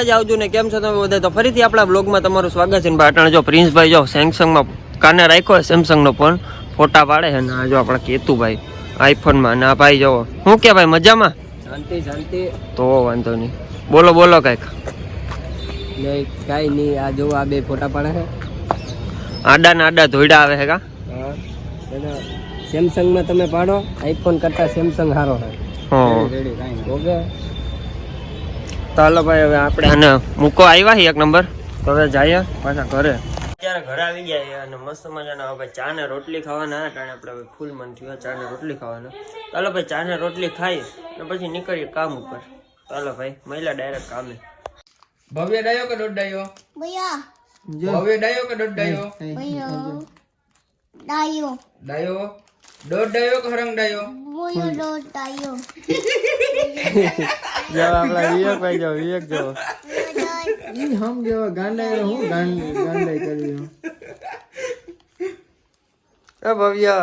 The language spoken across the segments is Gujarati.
આવજો ને કેમ છો તમે બધા? તો ફરીથી આપણા બ્લોગમાં તમારું સ્વાગત છે. અટાણે જો પ્રિન્સભાઈ જો સેમસંગમાં કાને રાખ્યો સેમસંગનો ફોન ફોટા પાડે છે ને આ જો આપણા કેતુભાઈ આઈફોનમાં ના ભાઈ જો શું કે ભાઈ મજામાં? શાંતિ શાંતિ. તો વાંધો નહીં, બોલો બોલો કઈક. નહીં કાંઈ નહીં, આ જો આ બે ફોટા પાડે છે. આડા ને આડા ધોઈડા આવે છે કા? હા, સેમસંગમાં તમે પાડો, આઈફોન કરતા સેમસંગ સારો છે. ઓકે ચાલો ભાઈ હવે આપણે આને મૂકો આવ્યા છે એક નંબર. તો હવે જઈએ પાછા ઘરે. અત્યારે ઘરે આવી ગયા છે અને મસ્ત મજાના હવે ચા ને રોટલી ખાવાના હતા. આપણે હવે ફૂલ મન થયું ચા ને રોટલી ખાવાના. ચાલો ભાઈ ચા ને રોટલી ખાઈ અને પછી નીકળીએ કામ ઉપર. ચાલો ભાઈ મહિલા ડાયરેક્ટ કામે. ભવ્ય ડાયો કે દોઢ ડાયો? ભવ્ય ડાયો કે દોઢ ડાયો? ડાયો ડાયો દોઢ ડાયો કે હરંગ ડાયો? ડાયો જો આપણા વિવેક ભાઈ જો વિવેક જો ઈ હમ જેવો ગાંડાઈ હું ગાંડાઈ કરી એ ભવ્ય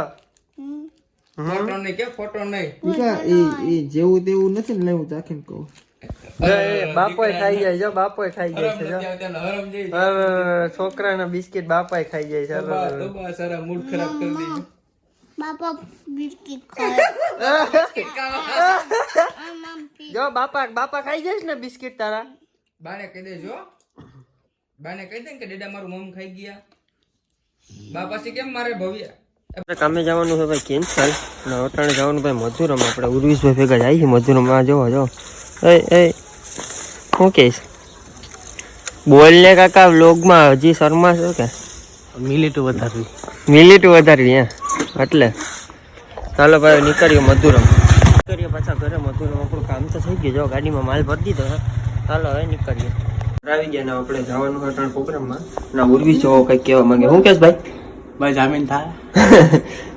ફોટો નહીં કે ફોટો નહીં? ઈ જેવું તેવું નથી ને લેવું ચાખીને કહું. બાપોય ખાઈ જાય જો બાપોય ખાઈ જાય છે જો. હરમ જઈ છોકરાના બિસ્કિટ બાપાય ખાઈ જાય છે. દબા સારા મૂડ ખરાબ કરી દીધું. બાપા બિસ્કિટ ખાય. જો બાપા ખાઈ જઈશ ને બિસ્કિટ તારા. બાને કહી દેજો, બાને કહી દે કે ડેડા મારું મમ ખાઈ ગયા. બા પછી કેમ મારે ભવ્ય કામે જવાનું છે ભાઈ કેન્સલ ને અટાણે જવાનું ભાઈ મધુરમ. આપણે ઉર્વિશભાઈ ભેગા જાય છે મધુરમ. આ જોવા જો એ શું કહીશ બોલ ને કાકા વ્લોગમાં હજી શર્મા છો કે? મિલિટ વધારવી એટલે ચાલો ભાઈ નીકળીએ મધુરમ. નીકળીએ પાછા ઘરે. મધુરમ આપણું કામ તો થઈ ગયું. જો ગાડીમાં માલ ભરી દીધો. ચાલો હવે નીકળીએ. આવી ગયા ને આપણે જવાનું અટાણે પ્રોગ્રામમાં. ના ઉર્વિશ જો કઈક કહેવા માંગે. શું કહેશ ભાઈ? ભાઈ જામીન થાય.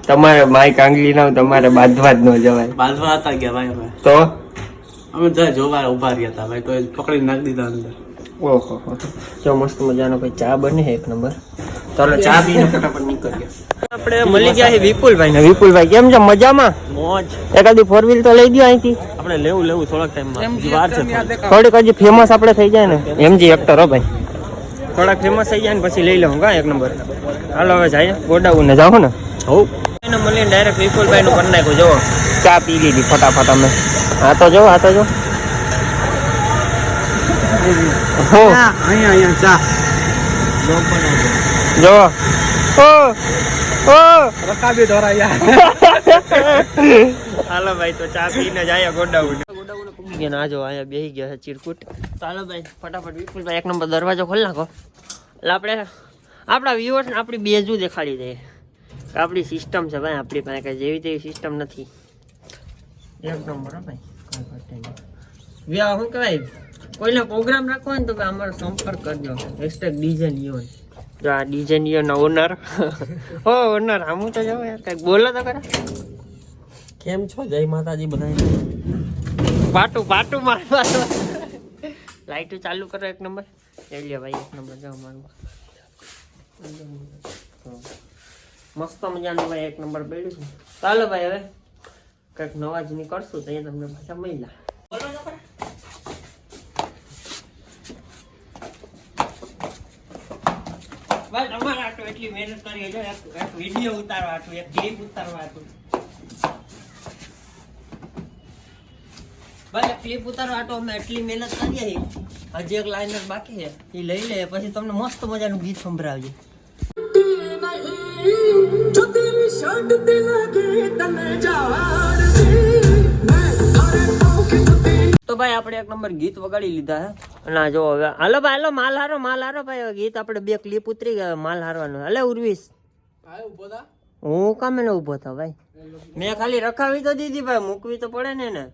તમારે માઈક આંગળી ના તમારે બાંધવા જ ન જવાય. બાંધવા હતા ગયા ભાઈ અમે. તો અમે જાય જોવા ઉભા રહ્યા હતા ભાઈ, તો પકડી નાખી દીધા અંદર. ઓહો જો મસ્ત મજાનો ભાઈ ચા બને છે એક નંબર. ચાલો ચા પીને ફટાફટ નીકળીએ. આપણે મળી ગયા છે વિપુલભાઈ ને. વિપુલભાઈ કેમ છે? મજામાં? મોજ. એકાદી 4 વ્હીલ તો લઈ દો અહીંથી. આપણે લેવું થોડાક ટાઈમમાં, વાર છે. થોડીક હજી ફેમસ આપણે થઈ જાય ને. એમજી એક્ટર હો ભાઈ, થોડાક ફેમસ થઈ જાય ને પછી લઈ લઉં કા એક નંબર. હાલો હવે જાય ગોડાઉન ને જાઓ ને. હોવ એને મળીને ડાયરેક્ટ વિપુલભાઈ નું કરી નાખ્યું. જો ચા પી લીધી ફટાફટ અમે. આ તો જો અહીંયા ચા જો રકાબી ધોરાયા. હાલો ભાઈ તો ચા પીને જાય ગોડાઉન પૂગી ગયા. ના જો અહીંયા બેસી ગયા છે ચીરકુટ. ચાલો ભાઈ ફટાફટ વિપુલભાઈ એક નંબર દરવાજો ખોલી નાખો. એટલે આપણે આપણા વ્યુઅર્સ ને આપણી બેજુ દેખાડી દઈએ. આપણી સિસ્ટમ છે ભાઈ, આપણી પાસે કઈ જેવી તેવી સિસ્ટમ નથી. એક નંબર ભાઈ. વ્યા શું કહેવાય, કોઈને પ્રોગ્રામ રાખવો હોય ને તો ભાઈ અમારો સંપર્ક કરજો. #DJ neon. જો આ DJ નિયોન ઓનર. હો ઓનર આમ તો જાઓ યાર કંઈક બોલો તો ખરા. કેમ છો? જય માતાજી બધા. પાટું મારવા. લાઈટ ચાલુ કરો એક નંબર. લે ભાઈ એક નંબર જાઓ મારું. મસ્ત મજાનું ભાઈ એક નંબર બેડ્યું છે. ચાલો ભાઈ હવે કંઈક નવા જ નીકળશું તો એ તમને પાછા મળ્યા. બસ અમારે આટલું એટલી મહેનત કરી છે. એક વિડીયો ઉતારવા હતું, એક ક્લિપ ઉતારવા હતું. ભાઈ ક્લિપ ઉતારવા આટો અમે એટલી મહેનત કરીએ. હજી એક લાઇનર બાકી છે, એ લઈ લે પછી તમને મસ્ત મજાનું ગીત સંભળાવીએ. તો ભાઈ આપણે એક નંબર ગીત વગાડી લીધા હે. અને જો હવે હાલો ભાઈ હાલો માલ હારો ભાઈ. ગીત આપણે 2 ક્લિપ ઉતરી ગયા, માલ હારવાનું. હાલે ઉર્વિશ હું કામે ને ઉભો થા ભાઈ. મેં ખાલી રખાવી તો દીધી ભાઈ, મૂકવી તો પડે ને.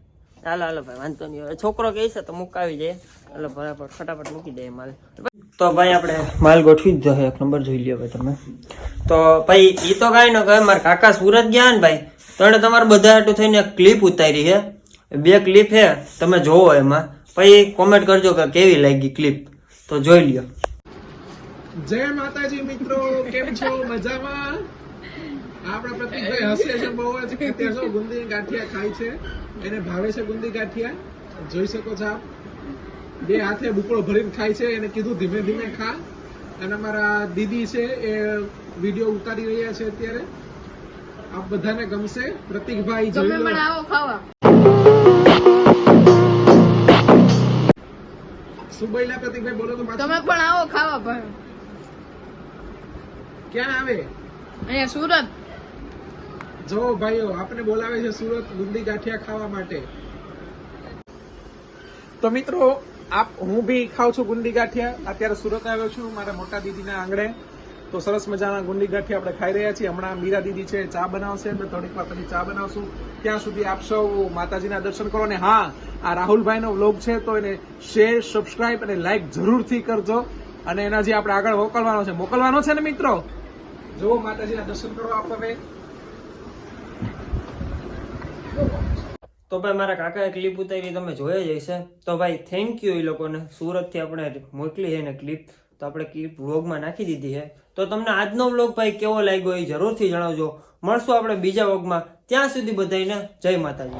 હાલો ભાઈ વાંધો નહીં. હવે છોકરો કહે છે તો મુકાવી જાય. હાલો બરાબર ફટાફટ મૂકી દે માલ. તો ભાઈ આપણે માલ ગોઠવી દીધો છે એક નંબર. જોઈ લ્યો ભાઈ તમે. તો ભાઈ ઈ તો કાંઈ ન કહે, મારા કાકા સુરત ગયા ને ભાઈ તો એને તમારે બધા હાટું થઈને ક્લિપ ઉતારી છે. 2 ક્લિપ છે, તમે જોવો એમાં પછી કોમેન્ટ કરજો કે કેવી લાગી ક્લિપ. તો જોઈ લ્યો. જય માતાજી મિત્રો, કેમ છો? મજામાં? આપણા પ્રતિકભાઈ હસે છે બહુ જ. અત્યારે શું ગુંદી ગાંઠિયા ખાય છે, એને ભાવે છે ગુંદી ગાંઠિયા. જોઈ શકો છો આપ. બે હાથે બુકડો ભરીને ખાય છે. એને કીધું ધીમે ધીમે ખા. અને અમારા દીદી છે એ વિડીયો ઉતારી રહ્યા છે અત્યારે. આપ બધાને ગમશે. પ્રતિકભાઈ જોઈ લો. શું બોલ્યા પ્રતિકભાઈ? બોલો તો પાછું. તમે પણ આવો ખાવા ભાઈ. ક્યાં આવે? અહીંયા સુરત. જો ભાઈઓ આપને બોલાવે છે સુરત ગુંદી ગાંઠિયા ખાવા માટે. તો મિત્રો હું બી ખાઉં છું ગુંદી ગાંઠિયા. અત્યારે સુરત આવ્યો છું મારા મોટા દીદીના આંગણે. તો સરસ મજાના ગુંદી ગાંઠિયા આપણે ખાઈ રહ્યા છીએ. હમણાં મીરા દીદી છે ચા બનાવશે. અમે થોડીક વાર પછી ચા બનાવશું. ત્યાં સુધી આપ સૌ માતાજીના દર્શન કરો. અને હા, આ રાહુલભાઈનો વ્લોગ છે તો એને શેર, સબસ્ક્રાઇબ અને લાઈક જરૂરથી કરજો. અને એના જે આપણે આગળ મોકલવાનો છે ને મિત્રો. જો માતાજીના દર્શન કરો આપ હવે. તો ભાઈ મારા કાકાએ ક્લિપ ઉતારી તમે જોયા જ હશે. તો ભાઈ થેન્ક યુ એ લોકોને. સુરતથી આપણે મોકલી છે ને ક્લિપ. તો આપણે ક્લિપ વ્લોગમાં નાખી દીધી છે. તો તમને આજનો વ્લોગ ભાઈ કેવો લાગ્યો એ જરૂરથી જણાવજો. મળશું આપણે બીજા વ્લોગમાં. ત્યાં સુધી બધાને જય માતાજી.